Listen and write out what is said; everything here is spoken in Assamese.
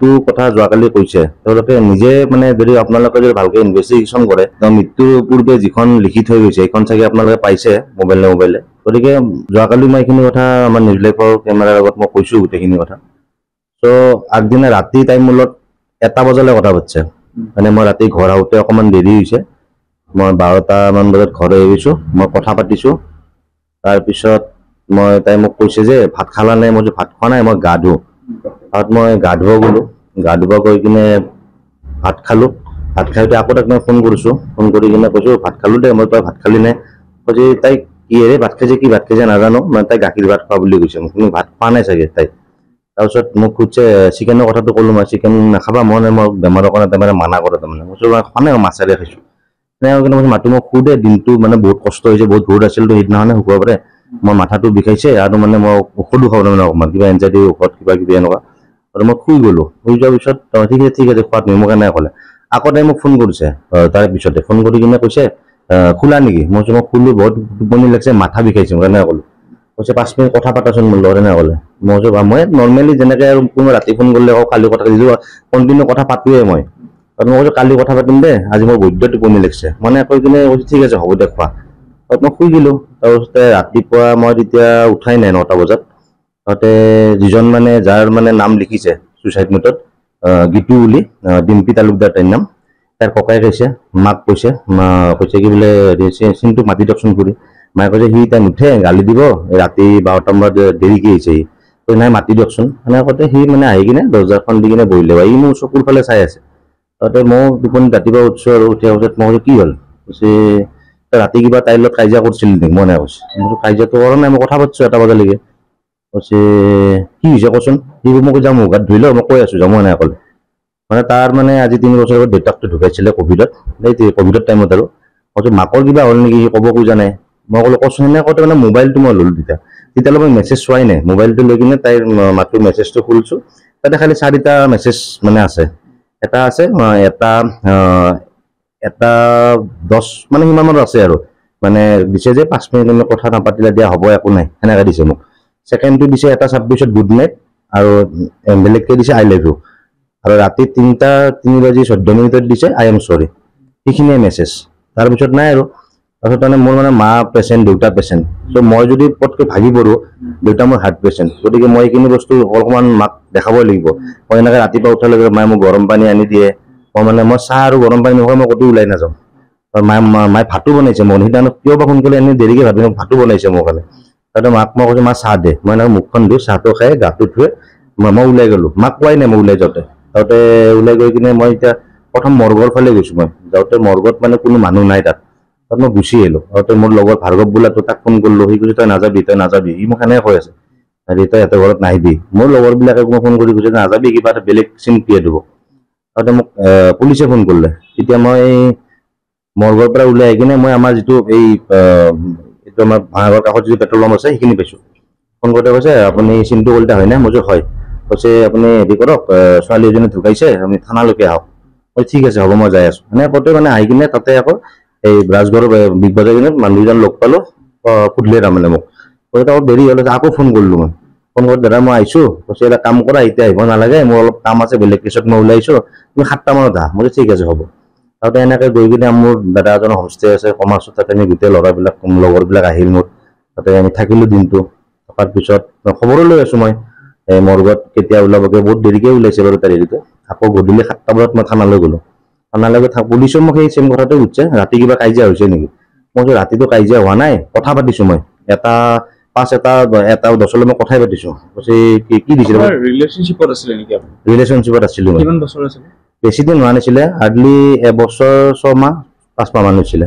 মৃত্যু কথা যোৱাকালি কৈছে তেওঁলোকে নিজে মানে যদি আপোনালোকে যদি ভালকে ইনভেষ্টিগেশ্যন কৰে মৃত্যুৰ পূৰ্বে যিখন লিখি থৈ গৈছে এইখন চাগে আপোনালোকে পাইছে মোবাইলে গতিকে যোৱাকালি মই এইখিনি কথা আমাৰ নিউজ লাইভৰ কেমেৰাৰ আগত মই কৈছো গোটেইখিনি কথা চ' আগদিনা ৰাতি টাইম মূলত 1টা বজালৈ কথা পাতিছে মানে মই ৰাতি ঘৰ আহোঁতে অকণমান দেৰি হৈছে মই 12টামান বজাত ঘৰ আহিছো মই কথা পাতিছো তাৰপিছত মই তাই মোক কৈছে যে ভাত খালা নাই মই ভাত খোৱা নাই মই গা ধুওঁ তাত মই গা ধুব গ'লো গা ধুব গৈ কিনে ভাত খালো ভাত খাইতে আকৌ তাক মই ফোন কৰিছো ফোন কৰি কিনে কৈছো ভাত খালো দে মই তই ভাত খালি নাই কৈছে তাই কিহেৰে ভাত খাইছে কি ভাত খাইছে নাজানো মানে তাই গাখীৰ ভাত খোৱা বুলি কৈছে মোক ভাত খোৱা নাই চাগে তাই তাৰপিছত মোক সুধিছে চিকেনৰ কথাটো ক'লো মই চিকেন নাখাবা মই বেমাৰৰ কাৰণে তাৰমানে মানা কৰে তাৰমানে মই খোৱা নাই মাছেৰে খাইছো কিন্তু মাতি মোক সুধে দিনটো মানে বহুত কষ্ট হৈছে বহুত ৰ'দ আছিল সেইদিনাখনে শুকুৰবাৰে মই মাথাটো বিষাইছে আৰু মানে মই ঔষধো খাব মানে অকণমান কিবা এনজাইটি ঔষধ কিবা কিবি এনেকুৱা আৰু মই শুই গ'লো শুই যোৱাৰ পিছত ঠিক আছে খোৱাত নিমখ নাই ক'লে আকৌ তাই মোক ফোন কৰিছে তাৰ পিছতে ফোন কৰি কিনে কৈছে খোলা নেকি মই খুলো বহুত টোপনি লাগিছে মাথা বিষাইছে মই এনেকৈ ক'লো কৈছে 5 মিনিট কথা পাতাচোন মোৰ লগত এনেকৈ ক'লে মই নৰ্মেলি যেনেকৈ আৰু কোনো ৰাতি ফোন কৰিলে আকৌ কালি কথা যিটো কণ্টিনিউ কথা পাতোৱে মই কৈছো কালি কথা পাতিম দে আজি মোৰ বৈদ্য টোপনি লাগিছে মানে কৈ কিনে কৈছে ঠিক আছে হ'ব দে খোৱা মই শুই গ'লো তাৰপিছতে ৰাতিপুৱা মই তেতিয়া উঠাই নাই 9টা বজাত তাতে যিজন মানে যাৰ মানে নাম লিখিছে ছুইচাইড নোটত গীতু বুলি ডিম্পী তালুকদাৰ তাইৰ নাম তাইৰ ককাই কৈছে মাক কৈছে কি বোলে চিনটোক মাতি দিয়কচোন কৰি মায়ে কৈছে সি তাই নুঠে গালি দিব ৰাতি 12টামান বজাত দেৰিকৈ আহিছে সি কৈ নাই মাতি দিয়কচোন সেনেকৈ কওঁতে সি মানে আহি কিনে দৰ্জাখন দি কিনে বহিলে ই মোৰ চকুৰ ফালে চাই আছে তাতে মই টোপনি ৰাতিপুৱা উঠিছোঁ আৰু উঠাৰ পিছত মই কৈছোঁ কি হ'ল কৈছে ৰাতি কিবা তাইৰ লগত কাজিয়া কৰিছিল নেকি মই নাই কৈছোঁ মই কাজিয়াটো কৰা নাই মই কথা পাতিছোঁ 1টা বজালৈকে কৈছে কি হৈছে কচোন সি মোক যাওঁ মুখ হাত ধুই লওঁ মই কৈ আছোঁ যাওঁ মই নাই ক'লে মানে তাৰ মানে আজি 3 বছৰ আগত দেউতাকটো ঢুকাইছিলে কভিডত কভিডৰ টাইমত আৰু কৈছোঁ মাকৰ কিবা হ'ল নেকি সি ক'ব খোজা নাই মই ক'লো কচোন সেনেকৈ কওঁতে মানে মোবাইলটো মই ল'লোঁ তেতিয়ালৈ মই মেছেজ চোৱাই নাই মোবাইলটো লৈ কিনে তাইৰ মাতটোৰ মেছেজটো খুলিছোঁ তাতে খালি 4টা মেছেজ মানে আছে এটা আছে এটা 10 মানে সিমানত আছে আৰু মানে দিছে যে 5 মিনিট কথা নাপাতিলে দিয়া হ'ব একো নাই সেনেকৈ দিছে মোক ছেকেণ্ডটো দিছে এটা 26ত গুড নাইট আৰু বেলেগকৈ দিছে আই লাভ ইউ আৰু ৰাতি 3:14 দিছে আই এম চৰি সেইখিনিয়ে মেছেজ তাৰপিছত নাই আৰু তাৰপিছত মানে মোৰ মানে মা পেচেণ্ট দেউতা পেচেণ্ট চ' মই যদি পটকৈ ভাগি পৰোঁ দেউতা মোৰ হাৰ্ট পেচেণ্ট গতিকে মই এইখিনি বস্তু অকণমান মাক দেখাবই লাগিব মই এনেকৈ ৰাতিপুৱা উঠাৰ লগে মায়ে মোক গৰম পানী আনি দিয়ে মই চাহ আৰু গৰম পানী নোখোৱা মই ক'তো ওলাই নাযাওঁ মায়ে ভাতো বনাইছে মই সেইদিনা কিয় বা সোনকালে এনেই দেৰিকৈ ভাতো বনাইছে মোৰ কাৰণে তাতে মাক মই কৈছোঁ মা চাহ দে মই এনেকৈ মুখখন দিওঁ চাহটো খাই গাটো ধুৱে মই ওলাই গ'লোঁ মাক কোৱাই নাই মই ওলাই যাওঁতে ওলাই গৈ কিনে মই এতিয়া প্ৰথম মৰ্গৰ ফালে গৈছোঁ মই যাওঁতে মৰ্গত মানে কোনো মানুহ নাই তাত মই গুচি আহিলোঁ মোৰ লগত ভাৰ্গৱ বোলাটো তাক ফোন কৰিলোঁ সি কৈছে তই নাযাবি সি মোক সেনেকৈ কৈ আছে তই সিহঁতৰ ঘৰত নাহিবি মোৰ লগৰবিলাকে মোক ফোন কৰি কৈছে নাযাবি কিবা এটা বেলেগ চিন ক্ৰিয়েট হ'ব মোক পুলিচে ফোন কৰিলে তেতিয়া মই মৰ্গৰ পৰা ওলাই আহি কিনে মই আমাৰ যিটো এইটো আমাৰ ভাঙাঘৰ কাষত যিটো পেট্ৰল পাম্প আছে সেইখিনি পাইছোঁ ফোন কৰোঁতে কৈছে আপুনি চিনটো কলিতা হয়নে মই হয় কৈছে আপুনি হেৰি কৰক ছোৱালী এজনী ঢুকাইছে আপুনি থানালৈকে আহক মই ঠিক আছে হ'ব মই যাই আছোঁ সেনেকৈ কওঁতে মানে আহি কিনে তাতে আকৌ এই ৰাজগড়ৰ বিগ বাজাৰ কিনে মানুহজন লগ পালোঁ সুধিলে তাৰমানে মোক কৈছে আকৌ দেৰি হ'ল আকৌ ফোন কৰিলোঁ মই ফোন কৰি দাদা মই আহিছোঁ কৈছে এটা কাম কৰা এতিয়া আহিব নালাগে মোৰ অলপ কাম আছে বেলেগ কেছত মই ওলাই আহিছোঁ তুমি 7টা মানত আহা মই ঠিক আছে হ'ব তাতে এনেকৈ গৈ কিনে মোৰ দাদা এজনৰ হোমষ্টে আছে কমাৰ্চত তাতে আমি গোটেই ল'ৰাবিলাক লগৰবিলাক আহিল মোৰ তাতে আমি থাকিলোঁ দিনটো থকাৰ পিছত খবৰো লৈ আছোঁ মই মৰ্গত কেতিয়া ওলাবগৈ বহুত দেৰিকৈ ওলাইছে বাৰু তাৰ হেৰিটো আকৌ গধূলি 7টা বজাত মই থানালৈ গ'লোঁ থানালৈকে পুলিচে মোক সেই ছেম কথাটো সুধিছে ৰাতি কিবা কাজিয়া হৈছে নেকি মই কৈছোঁ ৰাতিটো কাজিয়া হোৱা নাই কথা পাতিছোঁ মই 1:10 মই কথাই পাতিছোঁ কৈছে কি দিছিলে ৰিলেশ্যনশ্বিপত আছিলে নেকি আপুনি ৰিলেশ্যনশ্বিপত আছিলোঁ মই কিমান বছৰ আছিলে বেছি দিন হোৱা নাছিলে হাৰ্ডলি 1 বছৰ 6 মাহ 5 মাহ মান হৈছিলে